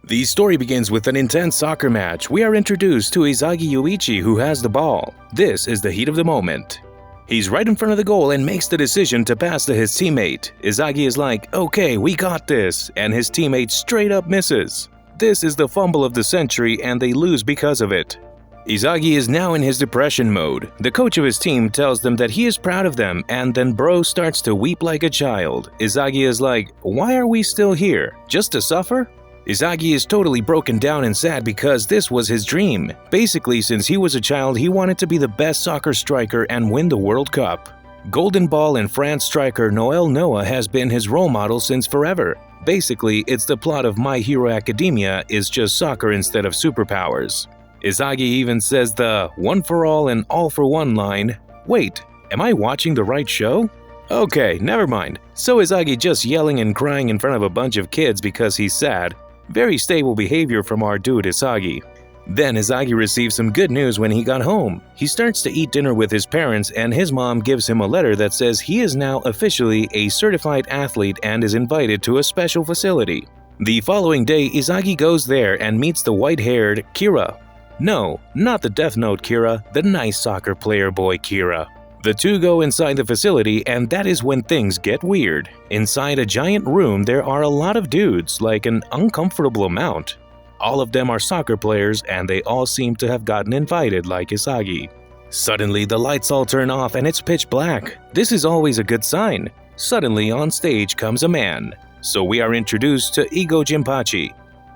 The story begins with an intense soccer match. We are introduced to Isagi Yoichi, who has the ball. This is the heat of the moment. He's right in front of the goal and makes the decision to pass to his teammate. Isagi is like, okay, we got this, and his teammate straight up misses. This is the fumble of the century and they lose because of it. Isagi is now in his depression mode. The coach of his team tells them that he is proud of them, and then bro starts to weep like a child. Isagi is like, why are we still here? Just to suffer? Isagi is totally broken down and sad because this was his dream. Basically, since he was a child, he wanted to be the best soccer striker and win the World Cup. Golden Ball and France striker Noel Noah has been his role model since forever. Basically, it's the plot of My Hero Academia is just soccer instead of superpowers. Isagi even says the one for all and all for one line. Wait, am I watching the right show? Okay, never mind. So Isagi just yelling and crying in front of a bunch of kids because he's sad. Very stable behavior from our dude Isagi. Then Isagi receives some good news when he got home. He starts to eat dinner with his parents and his mom gives him a letter that says he is now officially a certified athlete and is invited to a special facility. The following day, Isagi goes there and meets the white-haired Kira. No, not the Death Note Kira, the nice soccer player boy Kira. The two go inside the facility and that is when things get weird. Inside a giant room there are a lot of dudes, like an uncomfortable amount. All of them are soccer players and they all seem to have gotten invited like Isagi. Suddenly the lights all turn off and it's pitch black. This is always a good sign. Suddenly on stage comes a man. So we are introduced to Igo Jinpachi.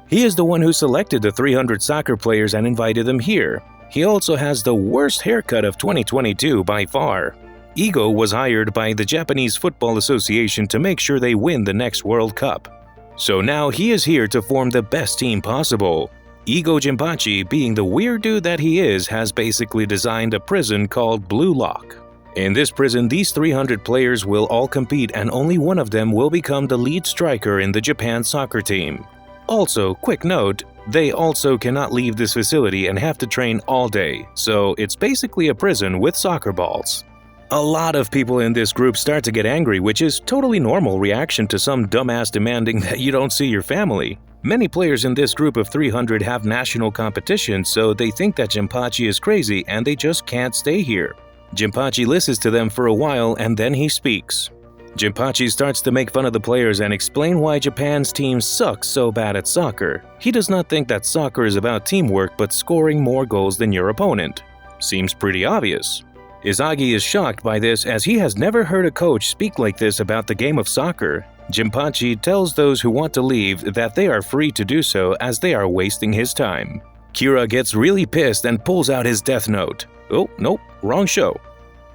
He is the one who selected the 300 soccer players and invited them here. He also has the worst haircut of 2022 by far. Igo was hired by the Japanese Football Association to make sure they win the next World Cup. So now he is here to form the best team possible. Igo Jinpachi, being the weird dude that he is, has basically designed a prison called Bluelock. In this prison, these 300 players will all compete and only one of them will become the lead striker in the Japan soccer team. Also, quick note, they also cannot leave this facility and have to train all day, so it's basically a prison with soccer balls. A lot of people in this group start to get angry, which is totally normal reaction to some dumbass demanding that you don't see your family. Many players in this group of 300 have national competition, so they think that Jinpachi is crazy and they just can't stay here. Jinpachi listens to them for a while and then he speaks. Jinpachi starts to make fun of the players and explain why Japan's team sucks so bad at soccer. He does not think that soccer is about teamwork but scoring more goals than your opponent. Seems pretty obvious. Isagi is shocked by this as he has never heard a coach speak like this about the game of soccer. Jinpachi tells those who want to leave that they are free to do so as they are wasting his time. Kira gets really pissed and pulls out his Death Note. Oh, nope, wrong show.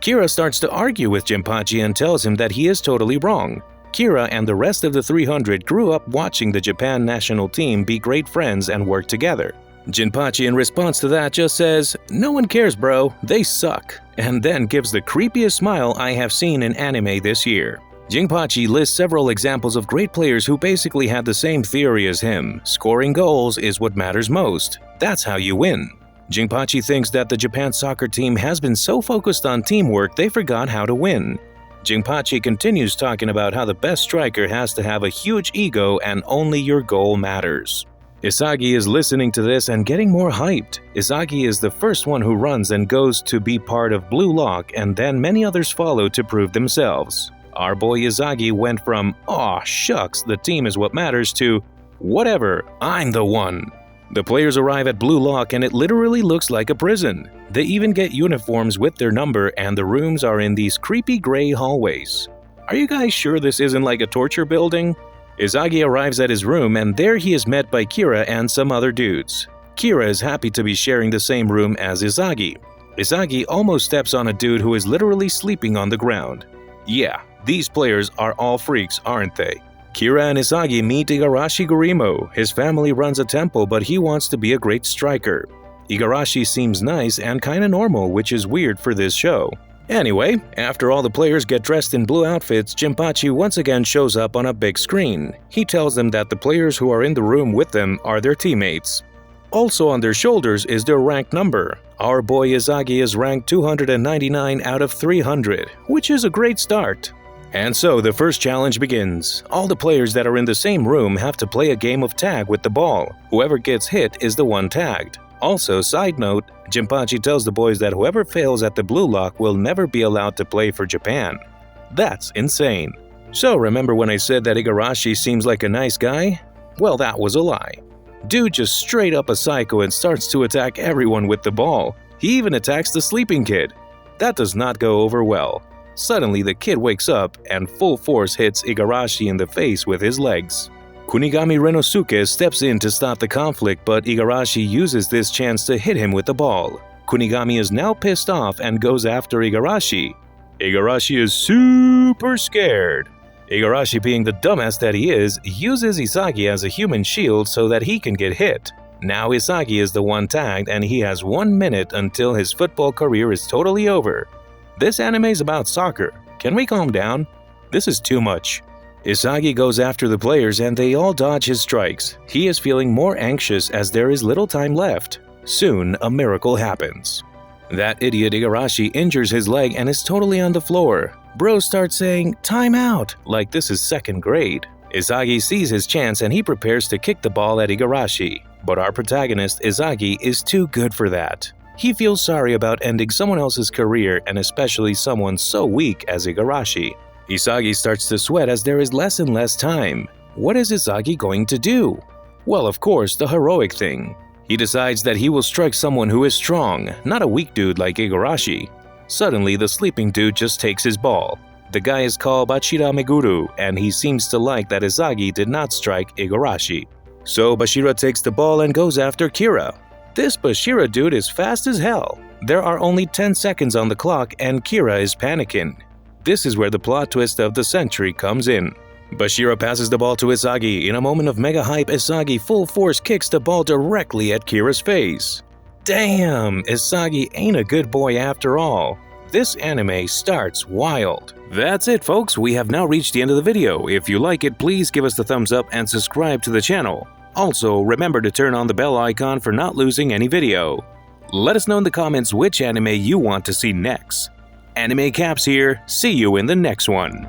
Kira starts to argue with Jinpachi and tells him that he is totally wrong. Kira and the rest of the 300 grew up watching the Japan national team be great friends and work together. Jinpachi in response to that just says, "No one cares bro, they suck," and then gives the creepiest smile I have seen in anime this year. Jinpachi lists several examples of great players who basically had the same theory as him. Scoring goals is what matters most. That's how you win. Jinpachi thinks that the Japan soccer team has been so focused on teamwork they forgot how to win. Jinpachi continues talking about how the best striker has to have a huge ego and only your goal matters. Isagi is listening to this and getting more hyped. Isagi is the first one who runs and goes to be part of Bluelock and then many others follow to prove themselves. Our boy Isagi went from, "Aw shucks, the team is what matters" to, "Whatever, I'm the one." The players arrive at Bluelock and it literally looks like a prison. They even get uniforms with their number and the rooms are in these creepy gray hallways. Are you guys sure this isn't like a torture building? Isagi arrives at his room and there he is met by Kira and some other dudes. Kira is happy to be sharing the same room as Isagi. Isagi almost steps on a dude who is literally sleeping on the ground. Yeah, these players are all freaks, aren't they? Kira and Isagi meet Igarashi Gurimo. His family runs a temple but he wants to be a great striker. Igarashi seems nice and kinda normal, which is weird for this show. Anyway, after all the players get dressed in blue outfits, Jinpachi once again shows up on a big screen. He tells them that the players who are in the room with them are their teammates. Also on their shoulders is their rank number. Our boy Isagi is ranked 299 out of 300, which is a great start. And so the first challenge begins. All the players that are in the same room have to play a game of tag with the ball. Whoever gets hit is the one tagged. Also, side note, Jinpachi tells the boys that whoever fails at the Bluelock will never be allowed to play for Japan. That's insane. So remember when I said that Igarashi seems like a nice guy? Well, that was a lie. Dude just straight up a psycho and starts to attack everyone with the ball. He even attacks the sleeping kid. That does not go over well. Suddenly, the kid wakes up and full force hits Igarashi in the face with his legs. Kunigami Renosuke steps in to stop the conflict, but Igarashi uses this chance to hit him with the ball. Kunigami is now pissed off and goes after Igarashi. Igarashi is super scared. Igarashi, being the dumbass that he is, uses Isagi as a human shield so that he can get hit. Now Isagi is the one tagged and he has 1 minute until his football career is totally over. This anime is about soccer. Can we calm down? This is too much. Isagi goes after the players and they all dodge his strikes. He is feeling more anxious as there is little time left. Soon, a miracle happens. That idiot Igarashi injures his leg and is totally on the floor. Bro starts saying, "Time out," like this is second grade. Isagi sees his chance and he prepares to kick the ball at Igarashi. But our protagonist, Isagi, is too good for that. He feels sorry about ending someone else's career and especially someone so weak as Igarashi. Isagi starts to sweat as there is less and less time. What is Isagi going to do? Well, of course, the heroic thing. He decides that he will strike someone who is strong, not a weak dude like Igarashi. Suddenly, the sleeping dude just takes his ball. The guy is called Bashira Meguru, and he seems to like that Isagi did not strike Igarashi. So Bashira takes the ball and goes after Kira. This Bashira dude is fast as hell. There are only 10 seconds on the clock and Kira is panicking. This is where the plot twist of the century comes in. Bashira passes the ball to Isagi. In a moment of mega hype, Isagi full force kicks the ball directly at Kira's face. Damn, Isagi ain't a good boy after all. This anime starts wild. That's it, folks. We have now reached the end of the video. If you like it, please give us the thumbs up and subscribe to the channel. Also, remember to turn on the bell icon for not losing any video. Let us know in the comments which anime you want to see next. Animecaps here. See you in the next one.